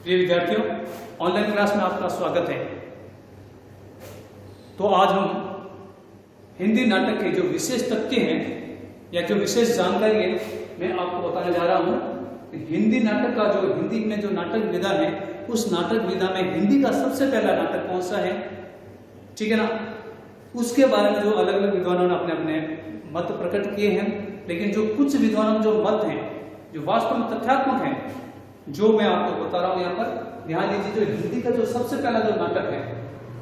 प्रिय विद्यार्थियों, online class में आपका स्वागत है। तो आज हम हिंदी नाटक के जो विशेष तथ्य हैं या जो विशेष जानकारी है मैं आपको बताने जा रहा हूँ। हिंदी नाटक का जो हिंदी में जो नाटक विधा है उस नाटक विधा में हिंदी का सबसे पहला नाटक कौन सा है, ठीक है ना। उसके बारे में जो अलग अलग विद्वानों ने अपने अपने मत प्रकट किए हैं, लेकिन जो कुछ विद्वानों जो मत हैं जो वास्तव में तथ्यात्मक हैं, जो मैं आपको बता रहा हूँ यहाँ पर ध्यान दीजिए। जो हिंदी का जो सबसे पहला जो नाटक है,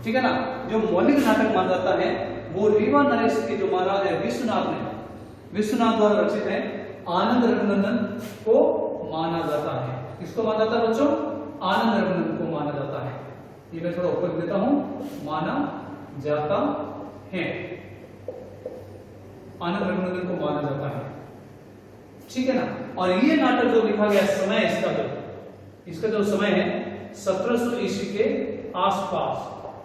ठीक है ना, जो मौलिक नाटक माना जाता है वो रीवा नरेश के जो महाराज है विश्वनाथ द्वारा रचित है आनंद रघुनंदन को माना जाता है। किसको माना जाता है बच्चों? आनंद रघुनंदन को माना जाता है। ये मैं थोड़ा ऊपर देता हूं, माना जाता है, आनंद रघुनंदन को माना जाता है, ठीक है ना। और ये नाटक जो लिखा गया समय इसका जो समय है 1700 ईस्वी के आसपास,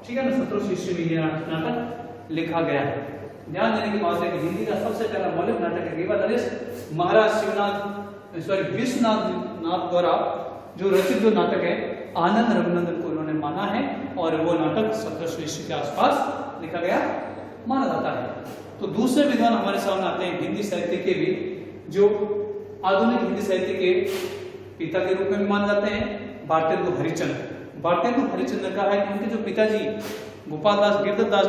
ठीक है ना। 1700 ईस्वी में यह नाटक लिखा गया है। ध्यान देने की बात है कि हिंदी का सबसे पहला मौलिक नाटक है रीवा नरेश महाराज विश्वनाथ द्वारा जो रचित जो नाटक है आनंद रघुनंदन को उन्होंने माना है और वो नाटक 1700 ईस्वी के आसपास लिखा गया माना जाता है। तो दूसरे विद्वान हमारे सामने आते हैं हिंदी साहित्य के भी, जो आधुनिक हिंदी साहित्य के पिता के रूप में भी माने जाते हैं, भारतेंदु हरिश्चंद्र का है। उनके जो पिताजी गोपाल दास गिरधर दास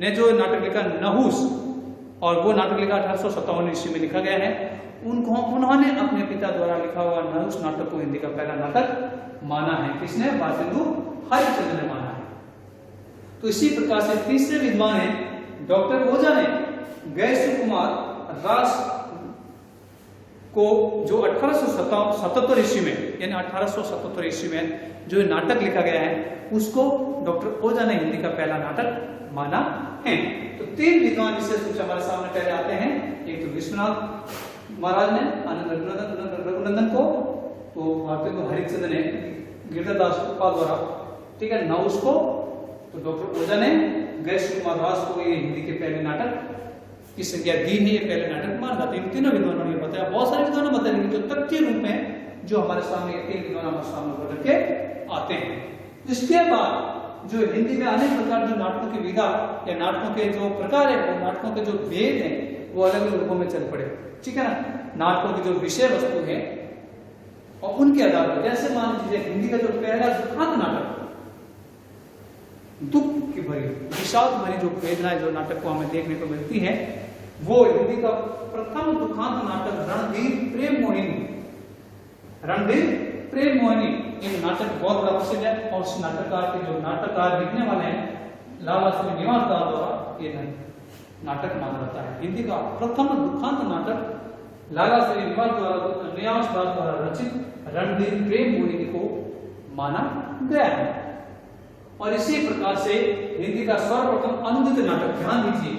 ने जो नाटक लिखा नहुस, और वो नाटक लिखा 1857 ईस्वी में लिखा गया है। उन्होंने अपने पिता द्वारा लिखा हुआ नहुस नाटक को हिंदी का पहला नाटक माना है। किसने? भारतेंदु हरिश्चंद्र ने माना है। तो इसी प्रकार से तीसरे विद्वान है डॉक्टर ओझा ने गैस कुमार रास को जो 1877 ईस्वी में, यानी 1877 ईस्वी में जो नाटक लिखा गया है उसको डॉक्टर ओझा ने हिंदी का पहला नाटक माना है। तो तीन विद्वान विशेष रूप से हमारे सामने पहले आते हैं। एक तो विश्वनाथ महाराज ने आनंद रघुनंदन को, तो भारतेंदु हरिश्चंद्र ने गिरधर दास द्वारा, ठीक है, नहुस को, तो डॉक्टर ओझा ने गैस कुमार रास को ये हिंदी के पहले नाटक की संज्ञा दी है, ये पहले नाटक माना जाता है। इन तीनों विद्वानों ने बताया, बहुत सारे विद्वानों ने बताया, लेकिन जो तथ्य रूप में जो हमारे सामने ये तीन विद्वान हमारे सामने उभर के आते हैं। इसके बाद जो हिंदी में अनेक प्रकार जो नाटकों की विधा या नाटकों के जो प्रकार है, वो नाटकों के जो भेद है वो अलग अलग रूपों में चल पड़े, ठीक है ना। नाटकों की जो विषय वस्तु है और उनके आधार पर, जैसे मान लीजिए हिंदी का जो पहला दुखांत नाटक, दुख की भरी विषाद भरी जो वेदनाएं जो नाटक को हमें देखने को मिलती है, वो हिंदी का प्रथम दुखांत नाटक रणधीर प्रेम मोहिनी। ये नाटक बहुत बड़ा प्रसिद्ध है और उस नाटककार के जो नाटककार लिखने वाले हैं लाला श्री निवास दास द्वारा ये नाटक माना जाता है। हिंदी का प्रथम दुखांत नाटक लाला श्री निवास दास द्वारा रचित रणधीर प्रेम मोहिनी को माना गया है। और इसी प्रकार से हिंदी का सर्वप्रथम अनुदित नाटक, ध्यान दीजिए,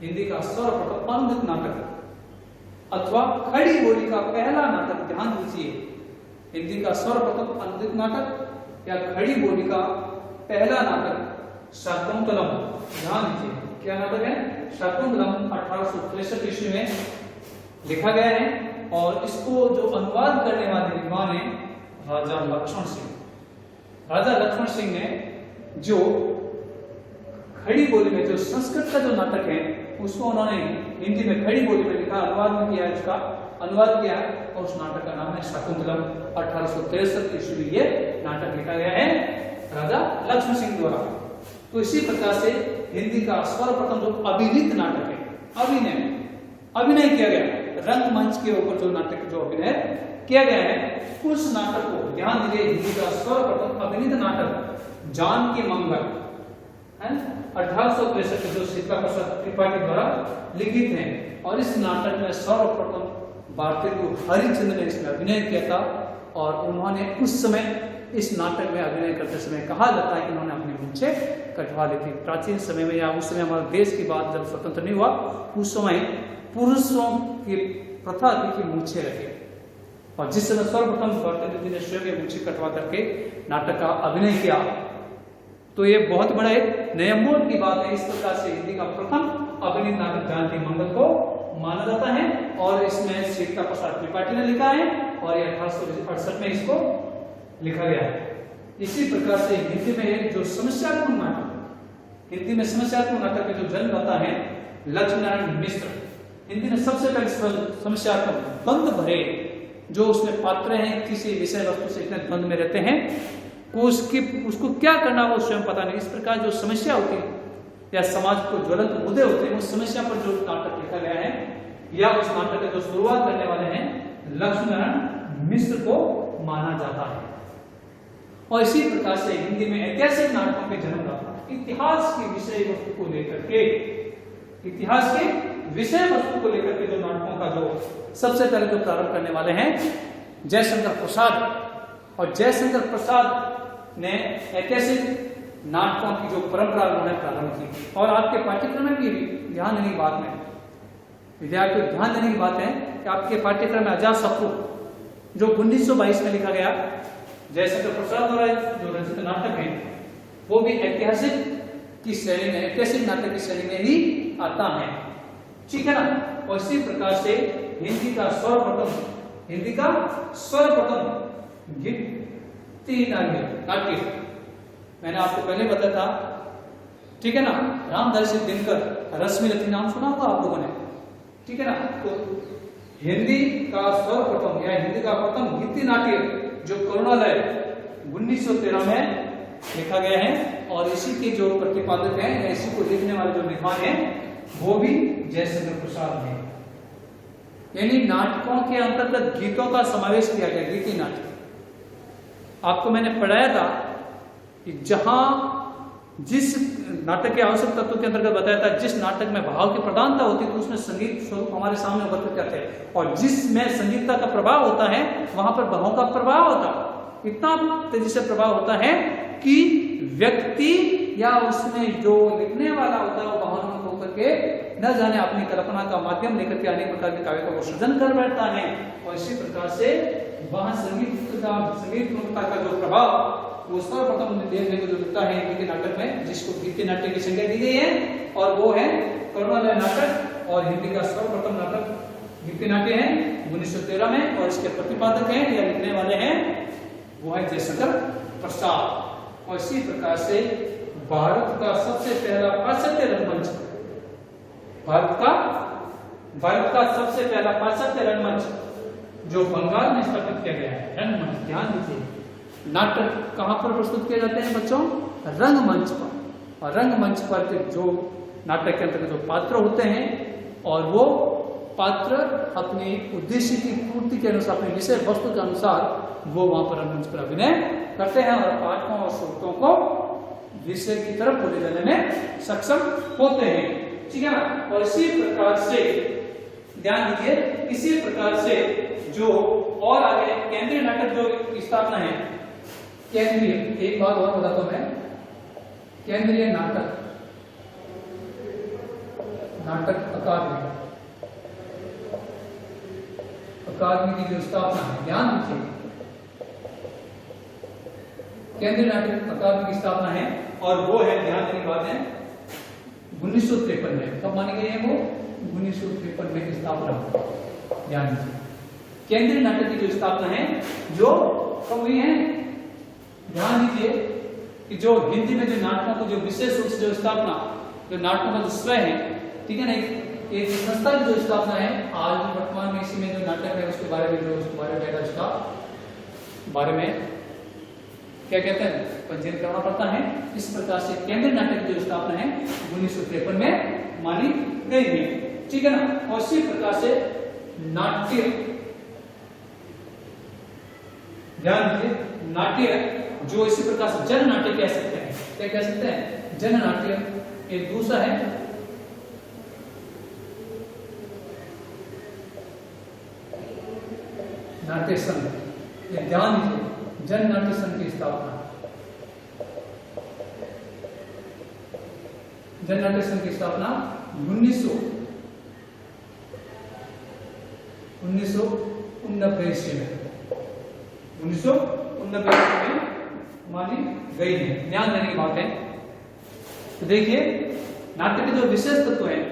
हिंदी का सर्वप्रथम अनुदित नाटक अथवा खड़ी बोली का पहला नाटक, ध्यान दीजिए, हिंदी का सर्वप्रथम अनुदित नाटक या खड़ी बोली का पहला नाटक शाकुंतलम, ध्यान दीजिए, क्या नाटक है? शाकुंतलम 1863 ईस्वी में लिखा गया है। और इसको जो अनुवाद करने वाले विद्वान है राजा लक्ष्मण सिंह ने जो खड़ी बोली में जो संस्कृत का जो नाटक है उसको उन्होंने हिंदी में खड़ी बोली में लिखा, अनुवाद में किया, इसका अनुवाद किया और उस नाटक का नाम है शाकुंतलम। 1863 ईस्वी ये नाटक लिखा गया है राजा लक्ष्मण सिंह द्वारा। तो इसी प्रकार से हिंदी का सर्वप्रथम जो अभिनीत नाटक है, अभिनय किया गया रंगमंच के ऊपर जो नाटक जो अभिनय किया गया है उस नाटक को, ध्यान दीजिए, हिंदी का सर्वप्रथम अभिनीत नाटक जानकी मंगल है 1863 जो सीता प्रसाद त्रिपाठी द्वारा लिखित है। और इस नाटक में सर्वप्रथम भारतेंदु हरिश्चंद्र ने इसमें अभिनय किया था। और उन्होंने उस समय इस नाटक में अभिनय करते समय कहा जाता है कि उन्होंने अपनी मूंछें कटवा ली थी। प्राचीन समय में या उस समय हमारे देश की बात जब स्वतंत्र नहीं हुआ उस समय पुरुषों की प्रथा थी कि मूंछें रखे, और जिस समय सर्वप्रथम भारतेंदु जी ने स्वयं मूंछें कटवा करके नाटक का अभिनय किया, तो ये बहुत बड़ा एक नयमोल की बात है। इस प्रकार से हिंदी का प्रथम अभिनीत नाटक जानकी मंगल को माना जाता है और इसमें सीता प्रसाद त्रिपाठी ने लिखा है और ये 1868 में इसको लिखा गया है। इसी प्रकार से हिंदी में जो समस्यात्मक नाटक, हिंदी में समस्यात्मक नाटक का जो जन्म होता है लक्ष्मीनारायण मिश्र, हिंदी में सबसे पहले समस्यात्मक द्वंद भरे, जो उसमें पात्र हैं किसी विषय वस्तु से इतने द्वंद में रहते हैं उसको क्या करना वो स्वयं पता नहीं। इस प्रकार जो समस्या होती है या समाज को ज्वलंत मुद्दे होते हैं उस समस्या पर जो नाटक लिखा गया है या उस नाटक का जो शुरुआत करने वाले हैं लक्ष्मीनारायण मिश्र को माना जाता है। और इसी प्रकार से हिंदी में ऐतिहासिक नाटकों के जन्म दाता इतिहास की विषय वस्तु को लेकर के, इतिहास के विषय वस्तु को लेकर के जो नाटकों का जो सबसे पहले जो प्रारंभ करने वाले हैं जयशंकर प्रसाद। और जयशंकर प्रसाद ने ऐतिहासिक नाटकों की जो परंपरा उन्होंने प्रारंभ की। और आपके पाठ्यक्रम में भी ध्यान देने की बात है, विद्यार्थियों ध्यान देने की बात है कि आपके पाठ्यक्रम में अजातशत्रु जो 1922 में लिखा गया जयशंकर प्रसाद द्वारा जो रचित नाटक है वो भी ऐतिहासिक की श्रेणी में, ऐतिहासिक नाटक की श्रेणी में ही आता है, ठीक है ना। और इसी प्रकार से हिंदी का सर्वप्रथम गिप्ती नाट्य मैंने आपको पहले बताया था, ठीक है ना। रामधारी दिनकर, रश्मिरथी नाम सुना होगा आप लोगों ने, ठीक है ना। तो हिंदी का सर्वप्रथम या हिंदी का प्रथम गिप्ती नाट्य जो करुणालय 1913 में लिखा गया है और इसी के जो प्रतिपादक हैं या इसी को लिखने वाले जो विद्वान हैं वो भी जयशंकर प्रसाद हैं। यानी नाटकों के अंतर्गत गीतों का समावेश किया गया, गीति नाटक। आपको मैंने पढ़ाया था कि जहां जिस नाटक के आवश्यक तत्वों के अंतर्गत बताया था जिस नाटक में भाव की प्रधानता होती है तो उसमें संगीत स्वरूप हमारे सामने उभर करते हैं और जिसमें संगीतता का प्रभाव होता है वहां पर भावों का प्रभाव होता है। इतना तेजी से प्रभाव होता है कि व्यक्ति या उसमें जो लिखने वाला होता है वो भावनाओं को होकर के न जाने अपनी कल्पना का माध्यम लेकर के अनेक प्रकार के काव्य का वो सृजन कर बैठता है। और इसी प्रकार से वहां संगीत का जो प्रभाव वो सर्वप्रथम देखने को जो मिलता है गीति नाटक में, जिसको गीति नाट्य की संज्ञा दी गई है और वो है करुणालय नाटक। और हिंदी का सर्वप्रथम नाटक गीति नाट्य है 1913 में और इसके प्रतिपादक हैं या लिखने वाले हैं वो है जयशंकर प्रसाद। और इसी प्रकार से भारत का सबसे पहला पाश्चात्य रंगमंच, भारत का सबसे पहला पाश्चात्य रंगमंच जो बंगाल में स्थापित किया गया है, रंगमंच। ध्यान दीजिए, नाटक कहां पर प्रस्तुत किए जाते हैं बच्चों? रंगमंच पर। और रंगमंच पर जो नाटक के अंतर्गत जो पात्र होते हैं और वो पात्र अपने उद्देश्य की पूर्ति के अनुसार, अपने विषय वस्तु के अनुसार वो वहां पर रंगमंच पर अभिनय करते हैं और पाठकों और श्रोताओं को विषय की तरफ ले जाने में सक्षम होते हैं, ठीक है ना। और इसी प्रकार से ध्यान दीजिए, इसी प्रकार से जो और आगे केंद्रीय नाटक जो स्थापना है, केंद्रीय, एक बात और बताता हूं मैं, केंद्रीय नाटक अकादमी की जो स्थापना है, ध्यान दीजिए, केंद्रीय नाटक अकादमी की स्थापना है और वो है, ध्यान देने की बात है, 1953 में। कब मानी गई है वो? 1953 में की स्थापना। ध्यान दीजिए, केंद्रीय नाटक की जो स्थापना है जो कब हुई है? ध्यान दीजिए कि जो हिंदी में जो नाटकों को जो विशेष रूप से जो स्थापना, जो नाटकों का जो स्वय है, ठीक है ना, एक संस्था की जो स्थापना है आज वर्तमान में इसी में जो नाटक है उसके बारे में जो उसके बारे में उसका बारे में क्या कहते हैं, पंजीयन करना पड़ता है। इस प्रकार से केंद्रीय नाटक की जो स्थापना है 1953 में मानी गई है, ठीक है ना। और इसी प्रकार से नाट्य, ध्यान दीजिए, नाट्य जो इसी प्रकार से जन नाट्य कह सकते हैं, क्या कह सकते हैं? जन नाट्य। एक दूसरा है नाट्य संघ। ध्यान दीजिए, जन नाट्य संघ की स्थापना, जन नाट्य संघ की स्थापना 1919 ईस्वी में, 1919 में मानी गई है। ध्यान देने की बात है। तो देखिए, नाट्य के जो विशेष तत्व हैं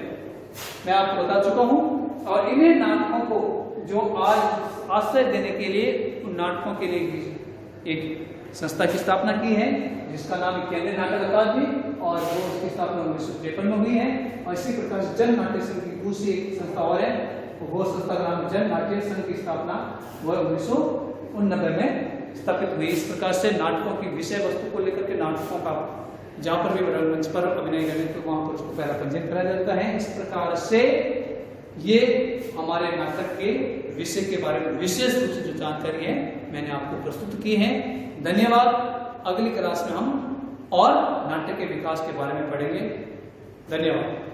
मैं आपको बता चुका हूं और इन्हें नाटकों को जो आज आश्रय देने के लिए उन नाटकों के लिए एक संस्था की स्थापना की है जिसका नाम है केंद्रीय नाटक अकादमी, और वो उसकी स्थापना 1953 में हुई है। और इसी प्रकार से जन नाट्य संघ की दूसरी एक संस्था और है, वो संस्था का नाम जन नाट्य संघ की स्थापना वह 1989 में स्थापित हुई। इस प्रकार से नाटकों की विषय वस्तु को लेकर के नाटकों का जहाँ पर भी रंगमंच पर अभिनय करें तो वहां पर उसको पहला पंजीयन कराया जाता है। इस प्रकार से ये हमारे नाटक के विषय के बारे में विशेष रूप से जो जानकारी है मैंने आपको प्रस्तुत की है। धन्यवाद। अगली क्लास में हम और नाटक के विकास के बारे में पढ़ेंगे। धन्यवाद।